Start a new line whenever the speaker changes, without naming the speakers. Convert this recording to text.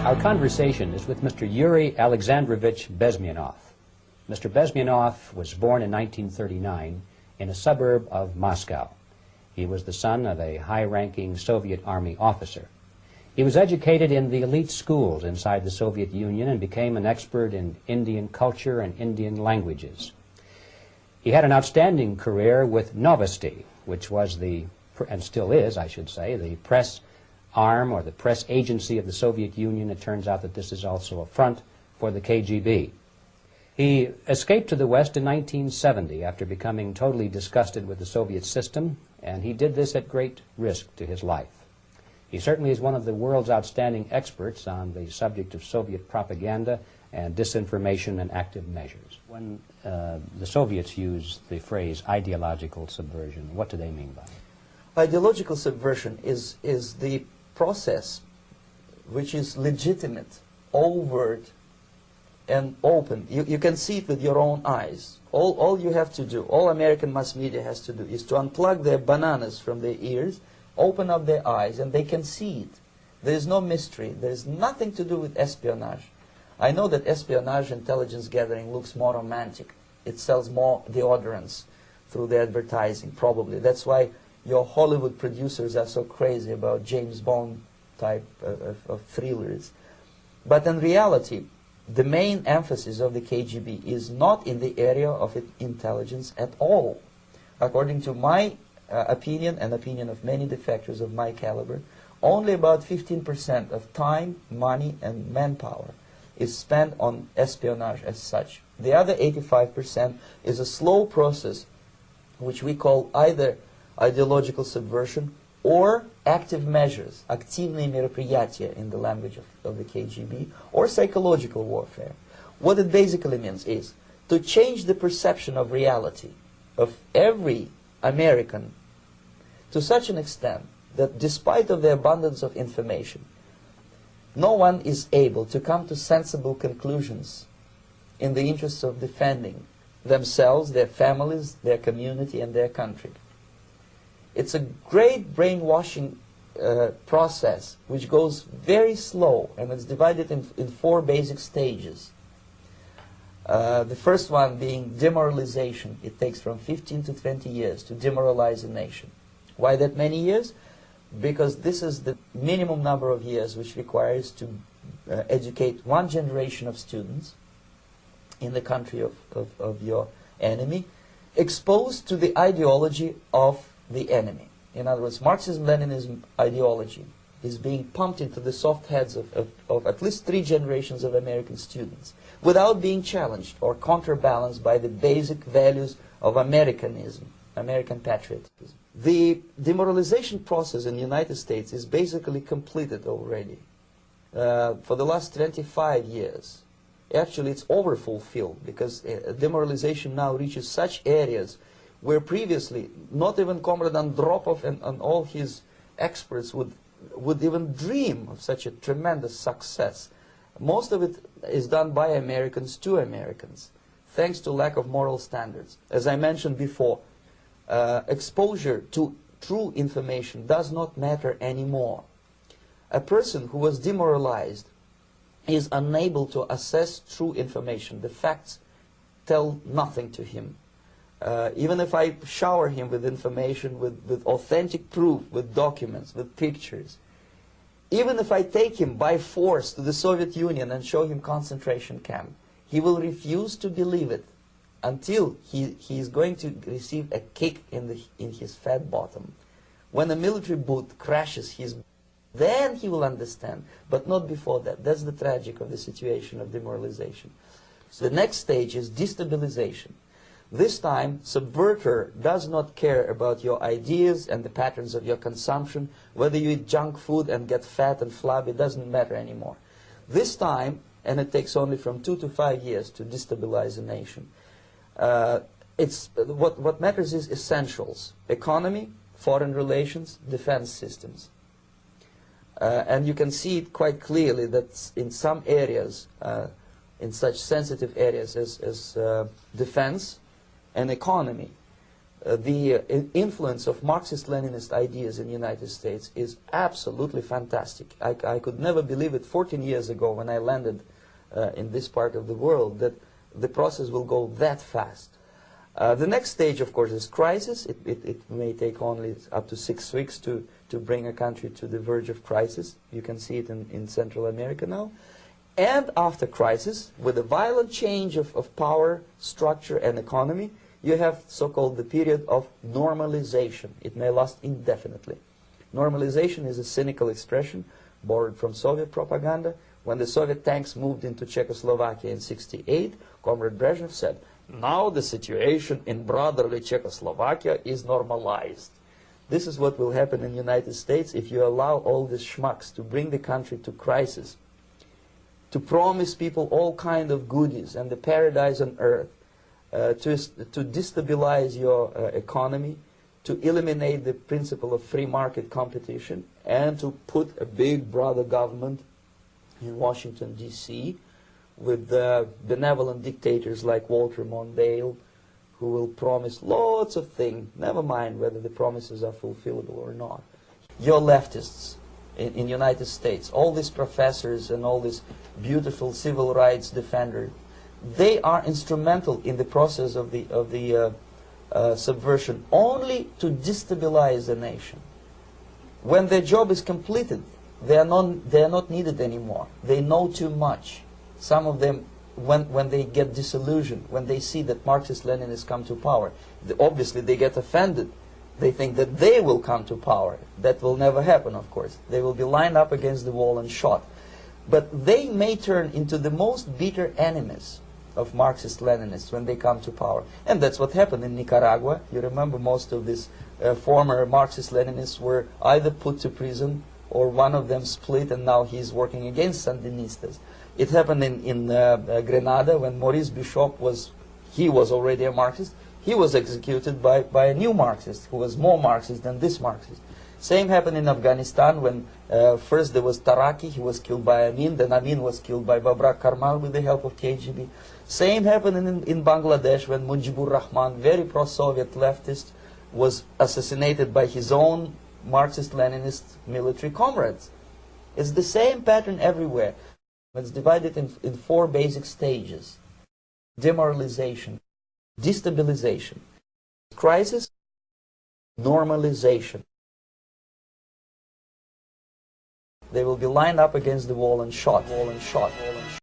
Our conversation is with Mr. Yuri Alexandrovich Bezmenov. Mr. Bezmenov was born in 1939 in a suburb of Moscow. He was the son of a high-ranking Soviet Army officer. He was educated in the elite schools inside the Soviet Union and became an expert in Indian culture and Indian languages. He had an outstanding career with Novosti, which was the, and still is, I should say, the press arm or the press agency of the Soviet Union. It turns out that this is also a front for the KGB. He escaped to the West in 1970 after becoming totally disgusted with the Soviet system, and he did this at great risk to his life. He certainly is one of the world's outstanding experts on the subject of Soviet propaganda and disinformation and active measures. When the Soviets use the phrase ideological subversion, what do they mean by it?
Ideological subversion is the process which is legitimate, overt, and open. You can see it with your own eyes. All you have to do, all American mass media has to do, is to unplug their bananas from their ears, open up their eyes, and they can see it. There is no mystery. There is nothing to do with espionage. I know that espionage intelligence gathering looks more romantic. It sells more deodorants through the advertising, probably. That's why your Hollywood producers are so crazy about James Bond type of thrillers. But in reality, the main emphasis of the KGB is not in the area of intelligence at all. According to my opinion and opinion of many defectors of my caliber, only about 15% of time, money, and manpower is spent on espionage as such. The other 85% is a slow process which we call either ideological subversion or active measures, активные мероприятия in the language of the KGB, or psychological warfare. What it basically means is to change the perception of reality of every American to such an extent that despite of the abundance of information, no one is able to come to sensible conclusions in the interests of defending themselves, their families, their community, and their country. It's a great brainwashing process which goes very slow, and it's divided in 4 basic stages. The first one being demoralization. It takes from 15 to 20 years to demoralize a nation. Why that many years? Because this is the minimum number of years which requires to educate one generation of students in the country of your enemy, exposed to the ideology of the enemy. In other words, Marxism-Leninism ideology is being pumped into the soft heads of at least 3 generations of American students without being challenged or counterbalanced by the basic values of Americanism, American patriotism. The demoralization process in the United States is basically completed already. For the last 25 years. Actually, it's overfulfilled because demoralization now reaches such areas where previously not even Comrade Andropov and all his experts would even dream of such a tremendous success. Most of it is done by Americans to Americans, thanks to lack of moral standards. As I mentioned before, exposure to true information does not matter anymore. A person who was demoralized is unable to assess true information. The facts tell nothing to him. Even if I shower him with information, with authentic proof, with documents, with pictures, even if I take him by force to the Soviet Union and show him concentration camp, he will refuse to believe it until he is going to receive a kick in his fat bottom. When a military boot crashes his, then he will understand, but not before that. That's the tragic of the situation of demoralization. So the next stage is destabilization. This time, subverter does not care about your ideas and the patterns of your consumption. Whether you eat junk food and get fat and flabby, doesn't matter anymore. This time, and it takes only from 2 to 5 years to destabilize a nation, what matters is essentials: economy, foreign relations, defense systems. And you can see it quite clearly that in some areas, in such sensitive areas as defense and economy, the influence of Marxist-Leninist ideas in the United States is absolutely fantastic. I could never believe it 14 years ago when I landed in this part of the world that the process will go that fast. The next stage, of course, is crisis. It may take only up to 6 weeks to bring a country to the verge of crisis. You can see it in Central America now. And after crisis, with a violent change of power, structure, and economy, you have so-called the period of normalization. It may last indefinitely. Normalization is a cynical expression borrowed from Soviet propaganda. When the Soviet tanks moved into Czechoslovakia in '68, Comrade Brezhnev said, "Now the situation in brotherly Czechoslovakia is normalized." This is what will happen in the United States if you allow all these schmucks to bring the country to crisis, to promise people all kind of goodies and the paradise on earth, to destabilize your economy, to eliminate the principle of free market competition, and to put a big brother government in Washington, D.C., with benevolent dictators like Walter Mondale, who will promise lots of things, never mind whether the promises are fulfillable or not. Your leftists in the United States, all these professors and all these beautiful civil rights defenders, they are instrumental in the process of the subversion only to destabilize the nation. When their job is completed, they are not needed anymore. They know too much. Some of them, when they get disillusioned, when they see that Marxist-Leninists come to power, obviously they get offended. They think that they will come to power. That will never happen, of course. They will be lined up against the wall and shot. But they may turn into the most bitter enemies of Marxist-Leninists when they come to power. And that's what happened in Nicaragua. You remember most of these former Marxist-Leninists were either put to prison or one of them split, and now he's working against Sandinistas. It happened in Grenada when Maurice Bishop was already a Marxist. He was executed by a new Marxist who was more Marxist than this Marxist. Same happened in Afghanistan when first there was Taraki, he was killed by Amin, then Amin was killed by Babrak Karmal with the help of KGB. Same happened in Bangladesh when Mujibur Rahman, very pro-Soviet leftist, was assassinated by his own Marxist-Leninist military comrades. It's the same pattern everywhere. It's divided in 4 basic stages: demoralization, destabilization, crisis, normalization. They will be lined up against the wall and shot,